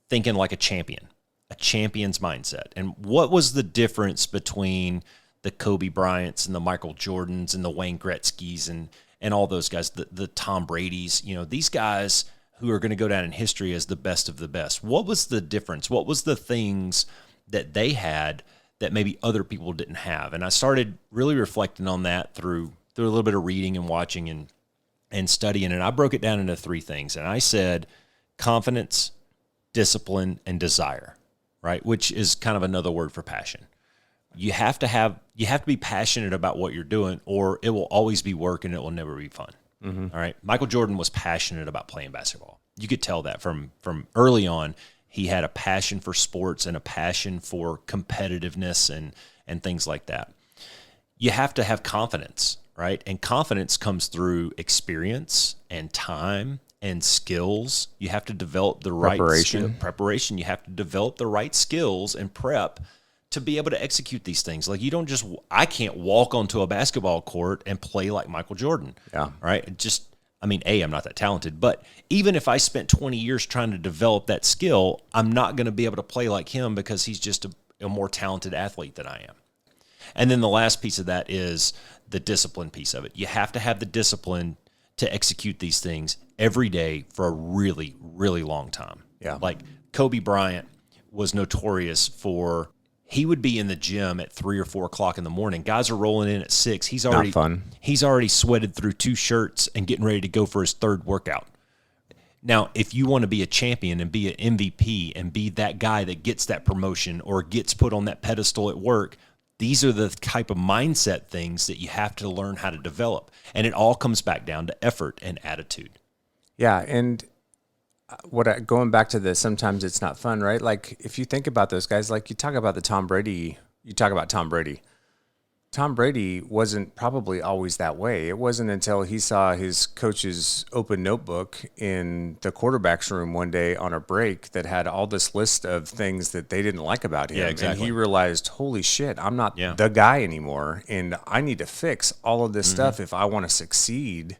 thinking like a champion's mindset. And what was the difference between the Kobe Bryants and the Michael Jordans and the Wayne Gretzky's and all those guys, the Tom Brady's, you know, these guys who are going to go down in history as the best of the best. What was the difference? What was the things that they had that maybe other people didn't have? And I started really reflecting on that through a little bit of reading and watching and studying. And I broke it down into 3 things. And I said confidence, discipline, and desire, right? Which is kind of another word for passion. You have to be passionate about what you're doing, or it will always be work and it will never be fun. Mm-hmm. All right. Michael Jordan was passionate about playing basketball. You could tell that from early on. He had a passion for sports and a passion for competitiveness and things like that. You have to have confidence, right? And confidence comes through experience and time and skills. You have to develop the right preparation. You have to develop the right skills and prep to be able to execute these things. Like I can't walk onto a basketball court and play like Michael Jordan. Yeah. Right. I'm not that talented, but even if I spent 20 years trying to develop that skill, I'm not going to be able to play like him because he's just a more talented athlete than I am. And then the last piece of that is the discipline piece of it. You have to have the discipline to execute these things every day for a really, really long time. Yeah. Like Kobe Bryant was notorious for, he would be in the gym at 3 or 4 o'clock in the morning. Guys are rolling in at 6. He's already sweated through 2 shirts and getting ready to go for his 3rd workout. Now, if you want to be a champion and be an MVP and be that guy that gets that promotion or gets put on that pedestal at work, these are the type of mindset things that you have to learn how to develop. And it all comes back down to effort and attitude. Yeah, and going back to this, sometimes it's not fun, right? Like if you think about those guys, like you talk about Tom Brady. Tom Brady wasn't probably always that way. It wasn't until he saw his coach's open notebook in the quarterback's room one day on a break that had all this list of things that they didn't like about him. Yeah, exactly. And he realized, holy shit, I'm not the guy anymore, and I need to fix all of this stuff if I want to succeed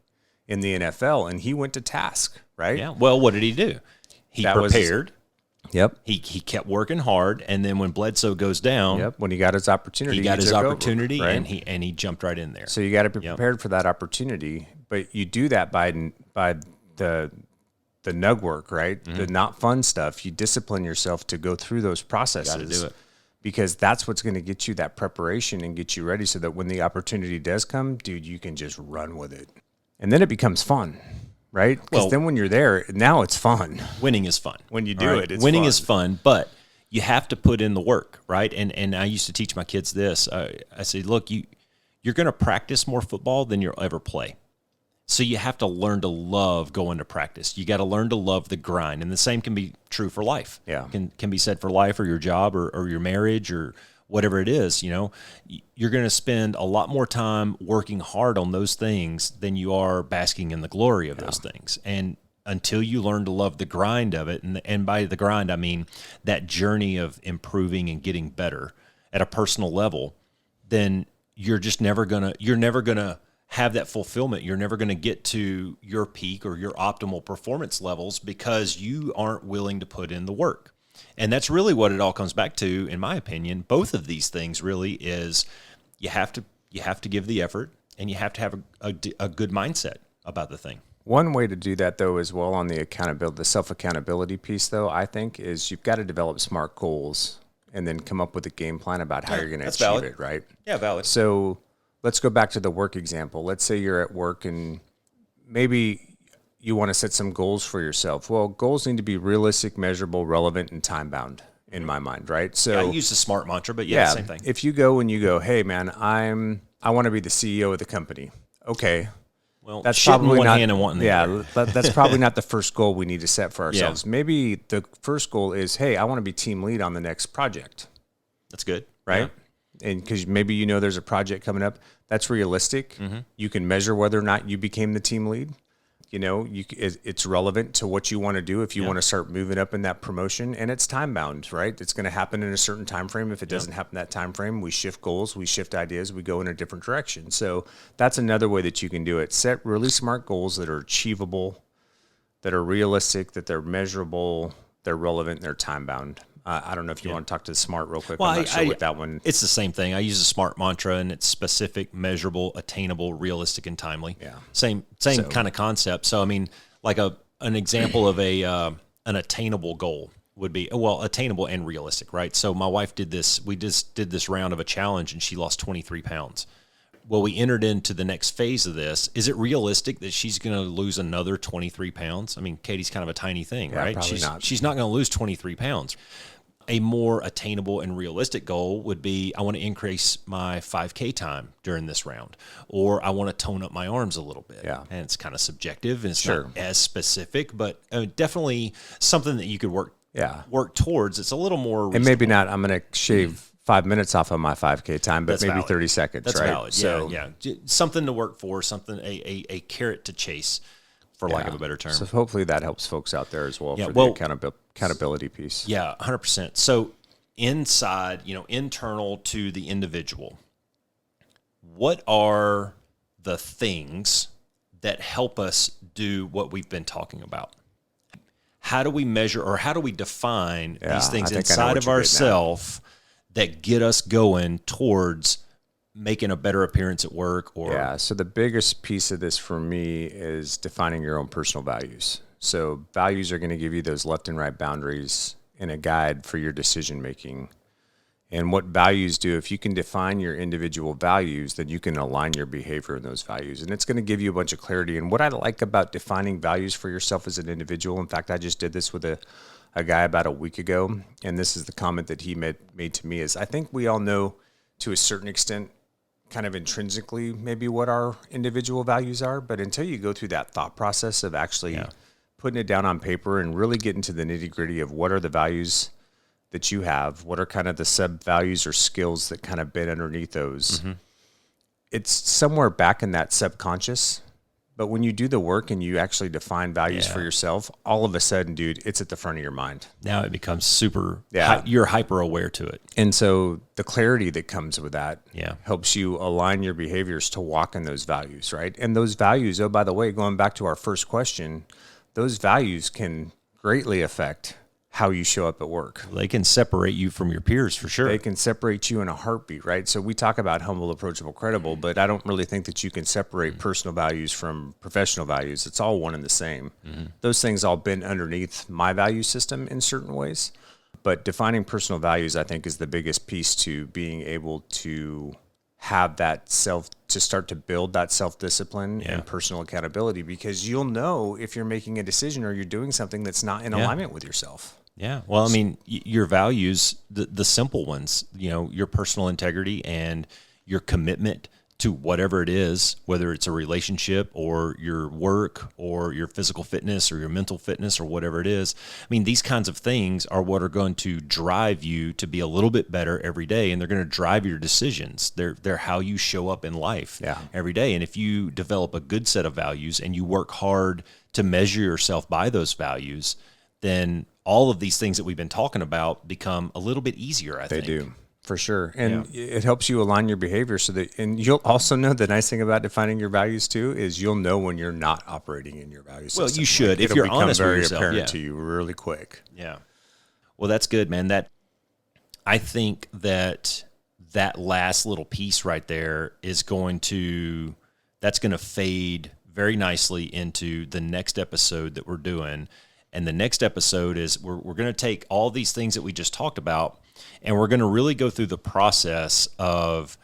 in the NFL. And he went to task. Right? Yeah. Well, what did he do? He prepared. Yep. He kept working hard, and then when Bledsoe goes down, when he got his opportunity, over, right? and he jumped right in there. So you got to be prepared for that opportunity, but you do that by the nug work, right? Mm-hmm. The not fun stuff. You discipline yourself to go through those processes. Got to do it. Because that's what's going to get you that preparation and get you ready so that when the opportunity does come, dude, you can just run with it. And then it becomes fun. Right? Because then when you're there, now it's fun. Winning is fun. When you do it, it's winning fun. Is fun, but you have to put in the work, right? And I used to teach my kids this. I said, look, you're going to practice more football than you'll ever play. So you have to learn to love going to practice. You got to learn to love the grind. And the same can be true for life. Yeah. Can be said for life or your job or your marriage or whatever it is. You know, you're going to spend a lot more time working hard on those things than you are basking in the glory of those things. And until you learn to love the grind of it, and by the grind, I mean that journey of improving and getting better at a personal level, then you're just never going to have that fulfillment. You're never going to get to your peak or your optimal performance levels because you aren't willing to put in the work. And that's really what it all comes back to, in my opinion. Both of these things really is you have to give the effort, and you have to have a good mindset about the thing. One way to do that, though, as well on the self-accountability piece, though, I think, is you've got to develop SMART goals and then come up with a game plan about how you're going to achieve it, right? Yeah, valid. So let's go back to the work example. Let's say you're at work and maybe you want to set some goals for yourself. Well, goals need to be realistic, measurable, relevant, and time-bound in my mind, right? So I use the SMART mantra, but same thing. If you go and you go, hey, man, I'm I want to be the CEO of the company. Okay. Well, That's shit in probably one not, hand and wanting the other. that's probably not the first goal we need to set for ourselves. Maybe the first goal is, hey, I want to be team lead on the next project. That's good. Right. Yeah. And because maybe there's a project coming up that's realistic. Mm-hmm. You can measure whether or not you became the team lead. It's relevant to what you want to do if you want to start moving up in that promotion, and it's time bound, right? It's going to happen in a certain time frame. If it doesn't happen that time frame, we shift goals, we shift ideas, we go in a different direction. So that's another way that you can do it. Set really smart goals that are achievable, that are realistic, that they're measurable, they're relevant, and they're time bound. I don't know if you want to talk to SMART real quick. Well, I'm not sure what that one. It's the same thing. I use a SMART mantra, and it's specific, measurable, attainable, realistic, and timely. Yeah. Same kind of concept. So, I mean, like an example of an attainable goal would be, attainable and realistic, right? So my wife did this. We just did this round of a challenge, and she lost 23 pounds. Well, we entered into the next phase of this. Is it realistic that she's going to lose another 23 pounds? I mean, Katie's kind of a tiny thing, right? Probably not. She's not going to lose 23 pounds. A more attainable and realistic goal would be, I want to increase my 5K time during this round, or I want to tone up my arms a little bit. Yeah. And it's kind of subjective, and it's not as specific, but definitely something that you could work towards. It's a little more reasonable. And maybe not, I'm going to shave 5 minutes off of my 5K time, but That's maybe valid. 30 seconds, That's right? valid. Yeah. Something to work for, something, a carrot to chase, for lack of a better term. So hopefully that helps folks out there as well for the accountability piece. Yeah, 100%. So inside, internal to the individual, what are the things that help us do what we've been talking about? How do we measure, or how do we define these things inside of ourselves that get us going towards making a better appearance at work? So the biggest piece of this for me is defining your own personal values. So values are going to give you those left and right boundaries and a guide for your decision making. And what values do, if you can define your individual values, then you can align your behavior in those values. And it's going to give you a bunch of clarity. And what I like about defining values for yourself as an individual, in fact, I just did this with a guy about a week ago, and this is the comment that he made to me, is I think we all know to a certain extent, kind of intrinsically, maybe what our individual values are, but until you go through that thought process of actually putting it down on paper and really get into the nitty gritty of what are the values that you have, what are kind of the sub values or skills that kind of been underneath those, it's somewhere back in that subconscious. But when you do the work and you actually define values for yourself, all of a sudden, dude, it's at the front of your mind. Now it becomes super, you're hyper aware to it. And so the clarity that comes with that helps you align your behaviors to walk in those values, right? And those values, oh, by the way, going back to our first question, those values can greatly affect how you show up at work. They can separate you from your peers for sure. They can separate you in a heartbeat, right? So we talk about humble, approachable, credible, but I don't really think that you can separate personal values from professional values. It's all one and the same. Those things all been underneath my value system in certain ways, but defining personal values, I think, is the biggest piece to being able to have that to start to build that self-discipline and personal accountability, because you'll know if you're making a decision or you're doing something that's not in alignment with yourself. Yeah. Well, I mean, your values, the simple ones, your personal integrity and your commitment to whatever it is, whether it's a relationship or your work or your physical fitness or your mental fitness or whatever it is. I mean, these kinds of things are what are going to drive you to be a little bit better every day, and they're going to drive your decisions. They're how you show up in life every day. And if you develop a good set of values and you work hard to measure yourself by those values, then all of these things that we've been talking about become a little bit easier, I think. They do, for sure. And it helps you align your behavior and you'll also know the nice thing about defining your values too is you'll know when you're not operating in your value system. Well, you should, if you're honest with yourself. It'll become very apparent to you really quick. Yeah. Well, that's good, man. I think that last little piece right there is going to fade very nicely into the next episode that we're doing. And the next episode is we're going to take all these things that we just talked about, and we're going to really go through the process of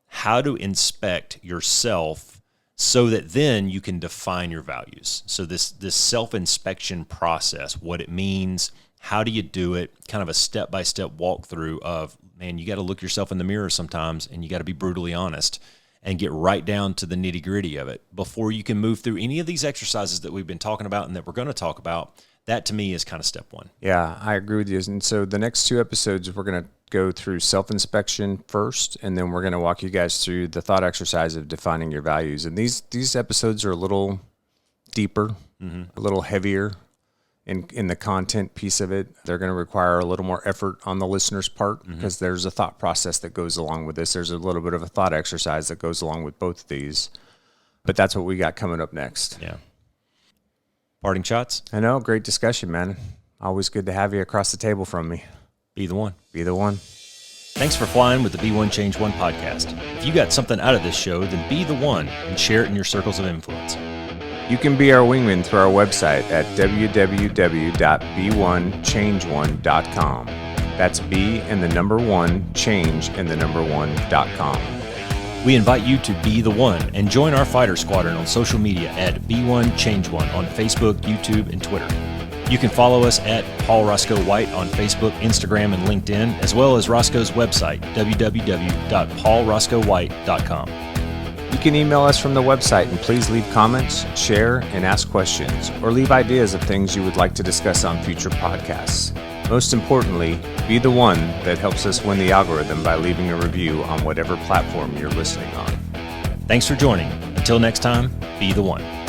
how to inspect yourself so that then you can define your values. So this self-inspection process, what it means, how do you do it, kind of a step-by-step walkthrough of, man, you got to look yourself in the mirror sometimes, and you got to be brutally honest and get right down to the nitty gritty of it before you can move through any of these exercises that we've been talking about and that we're going to talk about. That to me is kind of step one. Yeah, I agree with you. And so the next 2 episodes, we're going to go through self-inspection first, and then we're going to walk you guys through the thought exercise of defining your values. And these episodes are a little deeper, a little heavier in the content piece of it. They're going to require a little more effort on the listener's part because there's a thought process that goes along with this. There's a little bit of a thought exercise that goes along with both of these. But that's what we got coming up next. Yeah. Parting shots? I know. Great discussion, man. Always good to have you across the table from me. Be the one. Be the one. Thanks for flying with the Be One Change One podcast. If you got something out of this show, then be the one and share it in your circles of influence. You can be our wingman through our website at www.be1change1.com. That's B and the number 1, change and the number 1.com. We invite you to be the one and join our fighter squadron on social media at Be1 Change One on Facebook, YouTube, and Twitter. You can follow us at Paul Roscoe White on Facebook, Instagram, and LinkedIn, as well as Roscoe's website, www.paulroscoewhite.com. You can email us from the website, and please leave comments, share, and ask questions, or leave ideas of things you would like to discuss on future podcasts. Most importantly, be the one that helps us win the algorithm by leaving a review on whatever platform you're listening on. Thanks for joining. Until next time, be the one.